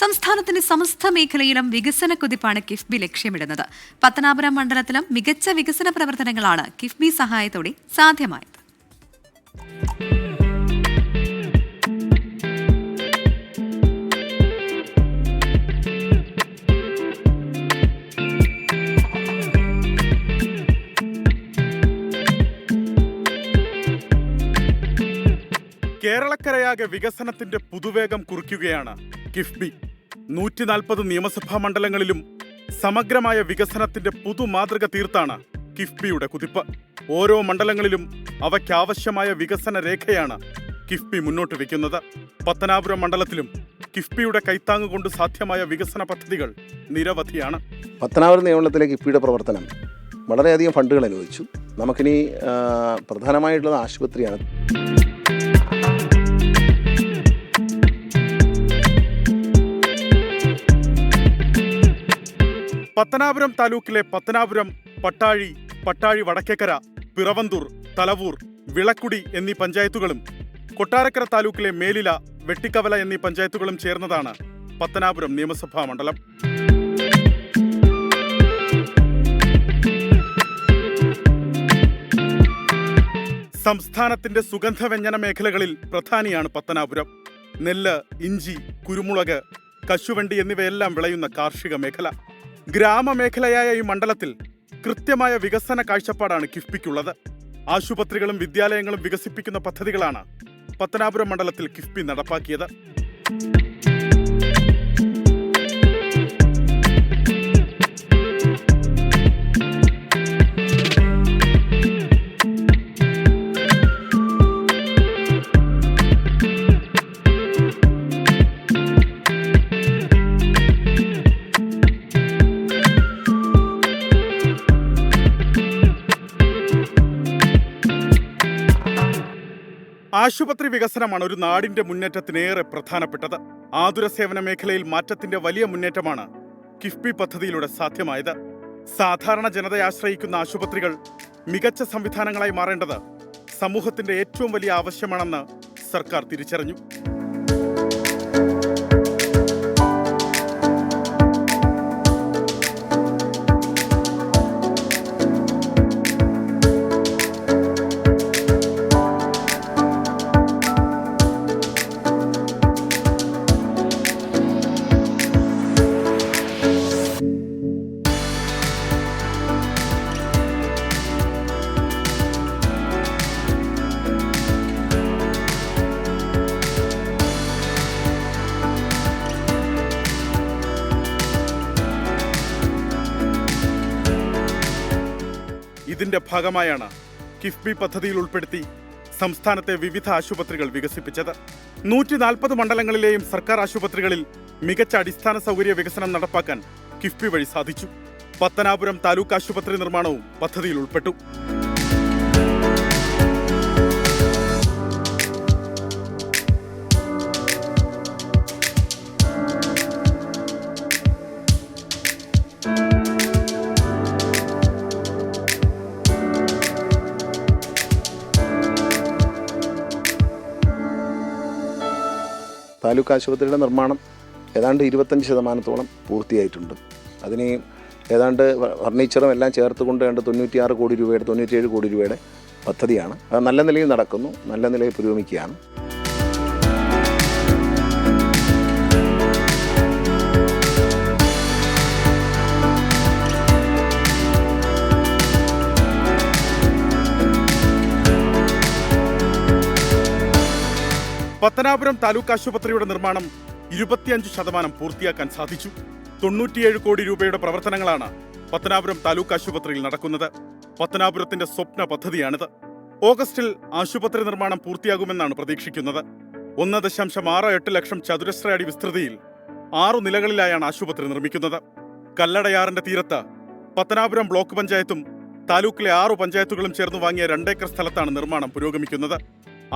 സംസ്ഥാനത്തിന്റെ സമസ്ത മേഖലയിലും വികസന കുതിപ്പാണ് കിഫ്ബി ലക്ഷ്യമിടുന്നത്. പത്തനാപുരം മണ്ഡലത്തിലും മികച്ച വികസന പ്രവർത്തനങ്ങളാണ് കിഫ്ബി സഹായത്തോടെ സാധ്യമായത്. കേരളക്കരയാകെ വികസനത്തിന്റെ പുതുവേഗം കുറിക്കുകയാണ് കിഫ്ബി. 140 നിയമസഭാ മണ്ഡലങ്ങളിലും സമഗ്രമായ വികസനത്തിന്റെ പുതുമാതൃക തീർത്താണ് കിഫ്ബിയുടെ കുതിപ്പ്. ഓരോ മണ്ഡലങ്ങളിലും അവയ്ക്കാവശ്യമായ വികസന രേഖയാണ് കിഫ്ബി മുന്നോട്ട് വയ്ക്കുന്നത്. പത്തനാപുരം മണ്ഡലത്തിലും കിഫ്ബിയുടെ കൈത്താങ്ങുകൊണ്ട് സാധ്യമായ വികസന പദ്ധതികൾ നിരവധിയാണ്. പത്തനാപുരം നിയമനത്തിലെ കിഫ്ബിയുടെ പ്രവർത്തനം വളരെയധികം ഫണ്ടുകൾ അനുവദിച്ചു. നമുക്കിനി പ്രധാനമായിട്ടുള്ളത് ആശുപത്രിയാണ്. പത്തനാപുരം താലൂക്കിലെ പത്തനാപുരം, പട്ടാഴി വടക്കേക്കര, പിറവന്തൂർ, തലവൂർ, വിളക്കുടി എന്നീ പഞ്ചായത്തുകളും കൊട്ടാരക്കര താലൂക്കിലെ മേലില, വെട്ടിക്കവല എന്നീ പഞ്ചായത്തുകളും ചേർന്നതാണ് പത്തനാപുരം നിയമസഭാ മണ്ഡലം. സംസ്ഥാനത്തിന്റെ സുഗന്ധവ്യഞ്ജന മേഖലകളിൽ പ്രധാനിയാണ് പത്തനാപുരം. നെല്ല്, ഇഞ്ചി, കുരുമുളക്, കശുവണ്ടി എന്നിവയെല്ലാം വിളയുന്ന കാർഷിക മേഖല. ഗ്രാമമേഖലയായ ഈ മണ്ഡലത്തിൽ കൃത്യമായ വികസന കാഴ്ചപ്പാടാണ് കിഫ്ബിക്കുള്ളത്. ആശുപത്രികളും വിദ്യാലയങ്ങളും വികസിപ്പിക്കുന്ന പദ്ധതികളാണ് പത്തനാപുരം മണ്ഡലത്തിൽ കിഫ്ബി നടപ്പാക്കിയത്. ആശുപത്രി വികസനമാണ് ഒരു നാടിന്റെ മുന്നേറ്റത്തിനേറെ പ്രധാനപ്പെട്ടത്. ആതുര സേവന മേഖലയിൽ മാറ്റത്തിന്റെ വലിയ മുന്നേറ്റമാണ് കിഫ്ബി പദ്ധതിയിലൂടെ സാധ്യമായത്. സാധാരണ ജനതയെ ആശ്രയിക്കുന്ന ആശുപത്രികൾ മികച്ച സംവിധാനങ്ങളായി മാറേണ്ടത് സമൂഹത്തിന്റെ ഏറ്റവും വലിയ ആവശ്യമാണെന്ന് സർക്കാർ തിരിച്ചറിഞ്ഞു. ഇതിന്റെ ഭാഗമായാണ് കിഫ്ബി പദ്ധതിയിൽ ഉൾപ്പെടുത്തി സംസ്ഥാനത്തെ വിവിധ ആശുപത്രികൾ വികസിപ്പിച്ചത്. 140 മണ്ഡലങ്ങളിലെയും സർക്കാർ ആശുപത്രികളിൽ മികച്ച അടിസ്ഥാന സൗകര്യ വികസനം നടപ്പാക്കാൻ കിഫ്ബി വഴി സാധിച്ചു. പത്തനാപുരം താലൂക്ക് ആശുപത്രി നിർമ്മാണവും പദ്ധതിയിൽ ഉൾപ്പെട്ടു. താലൂക്ക് ആശുപത്രിയുടെ നിർമ്മാണം ഏതാണ്ട് 25% പൂർത്തിയായിട്ടുണ്ട്. അതിന് ഏതാണ്ട് ഫർണിച്ചറും എല്ലാം ചേർത്തുകൊണ്ട് 96 കോടി രൂപയുടെ 97 കോടി രൂപയുടെ പദ്ധതിയാണ്. അത് നല്ല നിലയിൽ നടക്കുന്നു, നല്ല നിലയിൽ പുരോഗമിക്കുകയാണ്. പത്തനാപുരം താലൂക്ക് ആശുപത്രിയുടെ നിർമ്മാണം 25% പൂർത്തിയാക്കാൻ സാധിച്ചു. 97 കോടി രൂപയുടെ പ്രവർത്തനങ്ങളാണ് പത്തനാപുരം താലൂക്ക് ആശുപത്രിയിൽ നടക്കുന്നത്. പത്തനാപുരത്തിന്റെ സ്വപ്ന പദ്ധതിയാണിത്. ഓഗസ്റ്റിൽ ആശുപത്രി നിർമ്മാണം പൂർത്തിയാകുമെന്നാണ് പ്രതീക്ഷിക്കുന്നത്. 1.68 ലക്ഷം ചതുരശ്ര അടി വിസ്തൃതിയിൽ 6 നിലകളിലായാണ് ആശുപത്രി നിർമ്മിക്കുന്നത്. കല്ലടയാറിന്റെ തീരത്ത് പത്തനാപുരം ബ്ലോക്ക് പഞ്ചായത്തും താലൂക്കിലെ 6 പഞ്ചായത്തുകളും ചേർന്ന് വാങ്ങിയ 2 ഏക്കർ സ്ഥലത്താണ് നിർമ്മാണം പുരോഗമിക്കുന്നത്.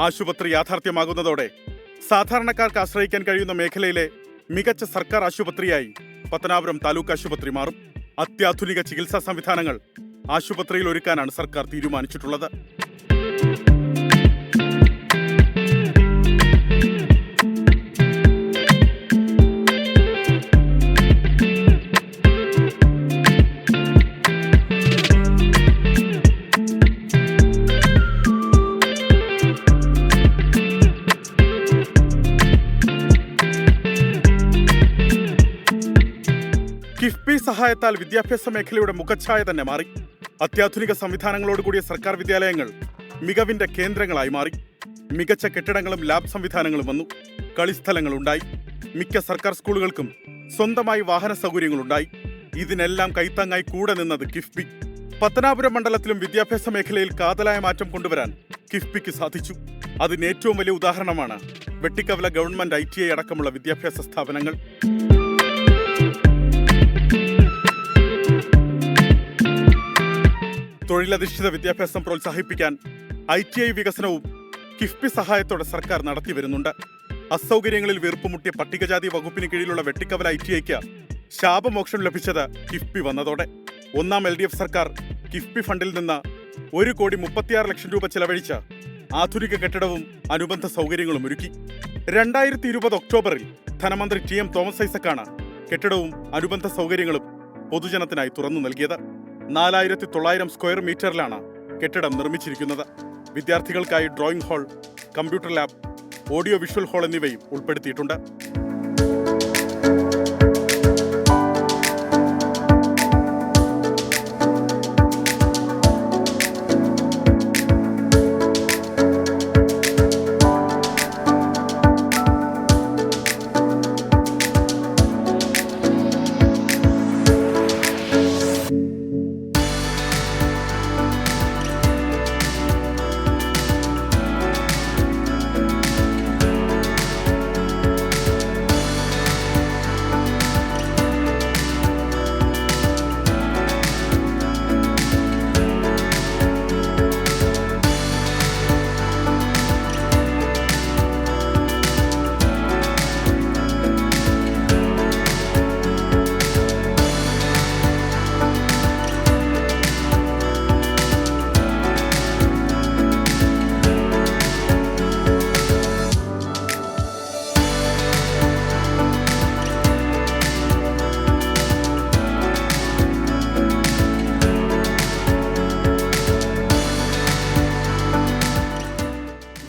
ആശുപത്രി യാഥാർത്ഥ്യമാകുന്നതോടെ സാധാരണക്കാർക്ക് ആശ്രയിക്കാൻ കഴിയുന്ന മേഖലയിലെ മികച്ച സർക്കാർ ആശുപത്രിയായി പത്തനാപുരം താലൂക്ക് ആശുപത്രി മാറും. അത്യാധുനിക ചികിത്സാ സംവിധാനങ്ങൾ ആശുപത്രിയിൽ ഒരുക്കാനാണ് സർക്കാർ തീരുമാനിച്ചിട്ടുള്ളത്. കിഫ്ബി സഹായത്താൽ വിദ്യാഭ്യാസ മേഖലയുടെ മുഖച്ഛായ തന്നെ മാറി. അത്യാധുനിക സംവിധാനങ്ങളോടുകൂടിയ സർക്കാർ വിദ്യാലയങ്ങൾ മികവിന്റെ കേന്ദ്രങ്ങളായി മാറി. മികച്ച കെട്ടിടങ്ങളും ലാബ് സംവിധാനങ്ങളും വന്നു. കളിസ്ഥലങ്ങളുണ്ടായി. മിക്ക സർക്കാർ സ്കൂളുകൾക്കും സ്വന്തമായി വാഹന സൗകര്യങ്ങളുണ്ടായി. ഇതിനെല്ലാം കൈത്താങ്ങായി കൂടെ നിന്നത് കിഫ്ബി. പത്തനാപുരം മണ്ഡലത്തിലും വിദ്യാഭ്യാസ മേഖലയിൽ കാതലായ മാറ്റം കൊണ്ടുവരാൻ കിഫ്ബിക്ക് സാധിച്ചു. അതിന് ഏറ്റവും വലിയ ഉദാഹരണമാണ് വെട്ടിക്കവല ഗവൺമെന്റ് ITI അടക്കമുള്ള വിദ്യാഭ്യാസ സ്ഥാപനങ്ങൾ. തൊഴിലധിഷ്ഠിത വിദ്യാഭ്യാസം പ്രോത്സാഹിപ്പിക്കാൻ ITI വികസനവും കിഫ്ബി സഹായത്തോടെ സർക്കാർ നടത്തിവരുന്നുണ്ട്. അസൗകര്യങ്ങളിൽ വീർപ്പുമുട്ടിയ പട്ടികജാതി വകുപ്പിന് കീഴിലുള്ള വെട്ടിക്കവല ITIക്ക് ശാപമോക്ഷം ലഭിച്ചത് കിഫ്ബി വന്നതോടെ. ഒന്നാം LDF സർക്കാർ കിഫ്ബി ഫണ്ടിൽ നിന്ന് 1,36 ലക്ഷം രൂപ ചെലവഴിച്ച് ആധുനിക കെട്ടിടവും അനുബന്ധ സൗകര്യങ്ങളും ഒരുക്കി. 2020 ഒക്ടോബറിൽ ധനമന്ത്രി TM തോമസ് ഐസക്കാണ് കെട്ടിടവും അനുബന്ധ സൗകര്യങ്ങളും പൊതുജനത്തിനായി തുറന്നു നൽകിയത്. 4,900 സ്ക്വയർ മീറ്ററിലാണ് കെട്ടിടം നിർമ്മിച്ചിരിക്കുന്നത്. വിദ്യാർത്ഥികൾക്കായി drawing hall, computer lab, audio visual hall എന്നിവയും ഉൾപ്പെടുത്തിയിട്ടുണ്ട്.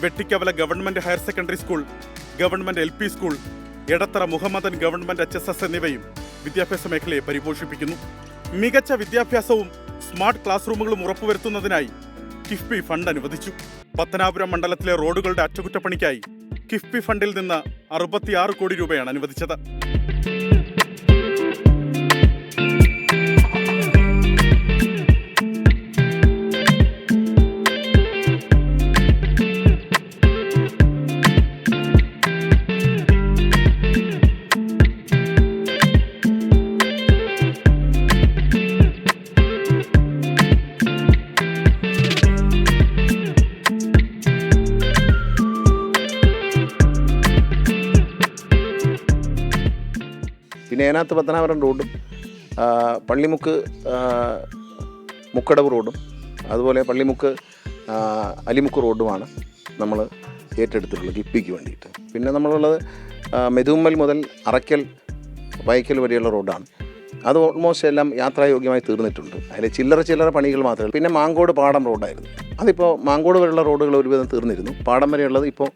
Vettikkavala government higher secondary school, government LP school, Edathara Muhammadan government HSS എന്നിവയും വിദ്യാഭ്യാസ മേഖലയെ പരിപോഷിപ്പിക്കുന്നു. മികച്ച വിദ്യാഭ്യാസവും സ്മാർട്ട് ക്ലാസ് റൂമുകളും ഉറപ്പുവരുത്തുന്നതിനായി കിഫ്ബി ഫണ്ട് അനുവദിച്ചു. പത്തനാപുരം മണ്ഡലത്തിലെ റോഡുകളുടെ അറ്റകുറ്റപ്പണിക്കായി കിഫ്ബി ഫണ്ടിൽ നിന്ന് 66 കോടി രൂപയാണ് അനുവദിച്ചത്. പിന്നെ അതിനകത്ത് പത്തനാപുരം റോഡും പള്ളിമുക്ക് മുക്കടവ് റോഡും അതുപോലെ പള്ളിമുക്ക് അലിമുക്ക് റോഡുമാണ് നമ്മൾ ഏറ്റെടുത്തിട്ടുള്ളത് കിഫ്ബിക്ക് വേണ്ടിയിട്ട്. പിന്നെ നമ്മളുള്ളത് മെതുമ്മൽ മുതൽ അറയ്ക്കൽ വൈക്കൽ വരെയുള്ള റോഡാണ്. അത് ഓൾമോസ്റ്റ് എല്ലാം യാത്രായോഗ്യമായി തീർന്നിട്ടുണ്ട്. അതിൽ ചില്ലറ പണികൾ മാത്രമേ. പിന്നെ മാങ്കോട് പാടം റോഡായിരുന്നു. അതിപ്പോൾ മാങ്കോട് വരെയുള്ള റോഡുകൾ ഒരുവിധം തീർന്നിരുന്നു. പാടം വരെയുള്ളത് ഇപ്പോൾ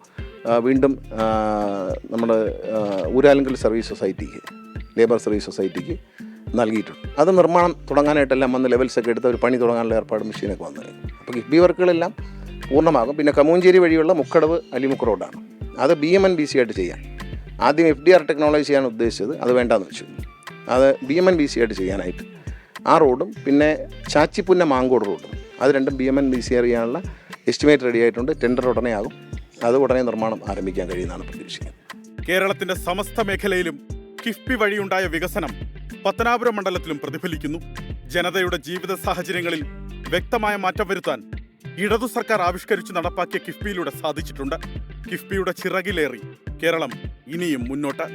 വീണ്ടും നമ്മൾ ഊരാലുങ്കൽ സർവീസ് സൊസൈറ്റിക്ക്, ലേബർ സർവീസ് സൊസൈറ്റിക്ക് നൽകിയിട്ടുണ്ട്. അത് നിർമ്മാണം തുടങ്ങാനായിട്ടെല്ലാം വന്ന് ലെവൽസൊക്കെ എടുത്ത് ഒരു പണി തുടങ്ങാനുള്ള ഏർപ്പാട് മെഷീനൊക്കെ വന്നത്. അപ്പോൾ കിഫ്ബി വർക്കുകളെല്ലാം പൂർണ്ണമാകും. പിന്നെ കമൂഞ്ചേരി വഴിയുള്ള മുക്കടവ് അലിമുക്ക് റോഡാണ്. അത് BMNBC ആയിട്ട് ചെയ്യാം. ആദ്യം FDR ടെക്നോളജി ചെയ്യാൻ ഉദ്ദേശിച്ചത്, അത് വേണ്ടാന്ന് വെച്ചു. അത് BMNBC ആയിട്ട് ചെയ്യാനായിട്ട് ആ റോഡും പിന്നെ ചാച്ചിപ്പുന്ന മാങ്കോട് റോഡും അത് രണ്ടും BMNBC ചെയ്യാനുള്ള എസ്റ്റിമേറ്റ് റെഡി ആയിട്ടുണ്ട്. ടെൻഡർ ഉടനെ ആകും. അത് ഉടനെ നിർമ്മാണം ആരംഭിക്കാൻ കഴിയുമെന്നാണ് പ്രതീക്ഷിക്കുന്നത്. കേരളത്തിന്റെ സമസ്ത മേഖലയിലും കിഫ്ബി വഴിയുണ്ടായ വികസനം പത്തനാപുരം മണ്ഡലത്തിലും പ്രതിഫലിക്കുന്നു. ജനതയുടെ ജീവിത സാഹചര്യങ്ങളിൽ വ്യക്തമായ മാറ്റം വരുത്താൻ ഇടതു സർക്കാർ ആവിഷ്കരിച്ചു നടപ്പാക്കിയ കിഫ്ബിയിലൂടെ സാധിച്ചിട്ടുണ്ട്. കിഫ്ബിയുടെ ചിറകിലേറി കേരളം ഇനിയും മുന്നോട്ട്.